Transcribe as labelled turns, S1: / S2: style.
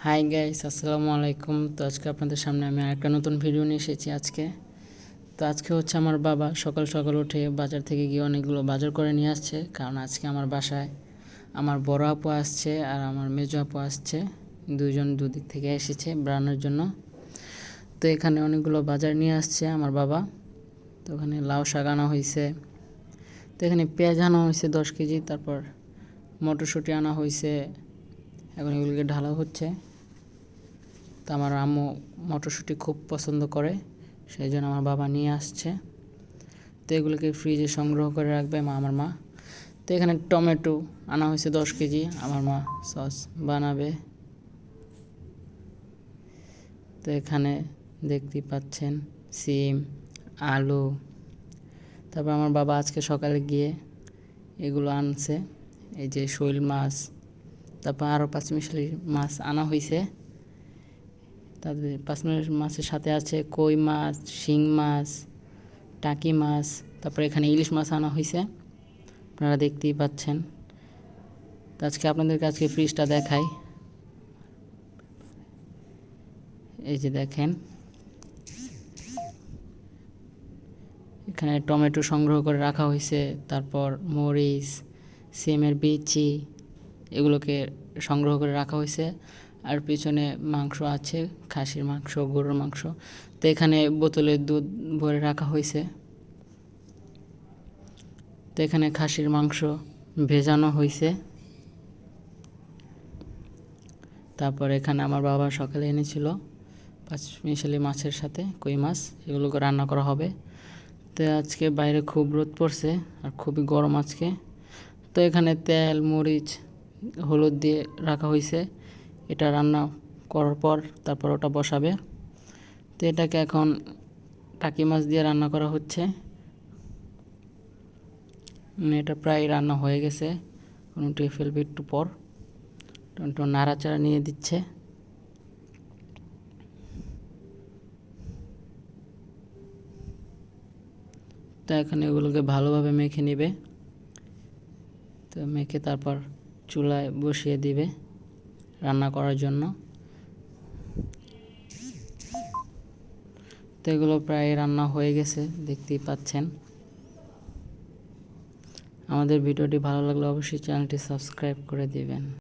S1: Hi guys, আসসালামু আলাইকুম। তো আজকে আপনাদের সামনে আমি আরেকটা নতুন ভিডিও নিয়ে এসেছি আজকে। তো আজকে হচ্ছে আমার বাবা সকাল সকাল উঠে বাজার থেকে গিয়ে অনেকগুলো বাজার করে নিয়ে আসছে, কারণ আজকে আমার বাসায় আমার বড় আপু আসছে আর আমার মেজো আপু আসছে। দুজন দুদিক থেকে এসেছে বেড়ানোর জন্য। তো এখানে অনেকগুলো বাজার নিয়ে আসছে আমার বাবা। তো ওখানে লাউ শাক আনা হয়েছে, তো এখানে পেঁয়াজ আনা হয়েছে 10 কেজি, তারপর মটরশুঁটি আনা হয়েছে। এখন এগুলোকে ঢালা হচ্ছে। তো আমার আম্মু মটরশুঁটি খুব পছন্দ করে, সেই জন্য আমার বাবা নিয়ে আসছে। তো এগুলোকে ফ্রিজে সংগ্রহ করে রাখবে আমার মা। তো এখানে টমেটো আনা হয়েছে 10 কেজি, আমার মা সস বানাবে। তো এখানে দেখতেই পাচ্ছেন সিম, আলু। তারপর আমার বাবা আজকে সকালে গিয়ে এগুলো আনছে, এই যে শৈল মাছ, তারপর আরও পাঁচমিশালি মাছ আনা হয়েছে। তাদের পাঁচমিশালি মাছের সাথে আছে কই মাছ, শিং মাছ, টাকি মাছ, তারপরে এখানে ইলিশ মাছ আনা হয়েছে, আপনারা দেখতেই পাচ্ছেন। তো আজকে আপনাদেরকে ফ্রিজটা দেখাই। এই যে দেখেন, এখানে টমেটো সংগ্রহ করে রাখা হয়েছে, তারপর মরিচ, সিমের বিচি, এগুলোকে সংগ্রহ করে রাখা হয়েছে। আর পিছনে মাংস আছে, খাসির মাংস, গরুর মাংস। তো এখানে বোতলে দুধ ভরে রাখা হয়েছে। তো এখানে খাসির মাংস ভেজানো হয়েছে। তারপর এখানে আমার বাবা সকালে এনেছিল পাঁচমিশালি মাছের সাথে কই মাছ, এগুলোকে রান্না করা হবে। তো আজকে বাইরে খুব রোদ পড়ছে আর খুবই গরম আজকে। তো এখানে তেল, মরিচ, হলুদ দিয়ে রাখা হয়েছে। এটা রান্না করার পর তারপর ওটা বসাবে। তো এটাকে এখন টাকি মাছ দিয়ে রান্না করা হচ্ছে। এটা প্রায় রান্না হয়ে গেছে, উঠে ফেলবে একটু পর। একটু নাড়াচাড়া নিয়ে দিচ্ছে। তো এখন এগুলোকে ভালোভাবে মেখে নেবে। তো মেখে তারপর চুলায় বসিয়ে দিবে রান্না করার জন্য। তো এগুলো প্রায় রান্না হয়ে গেছে, দেখতেই পাচ্ছেন। আমাদের ভিডিওটি ভালো লাগলে অবশ্যই চ্যানেলটি সাবস্ক্রাইব করে দিবেন।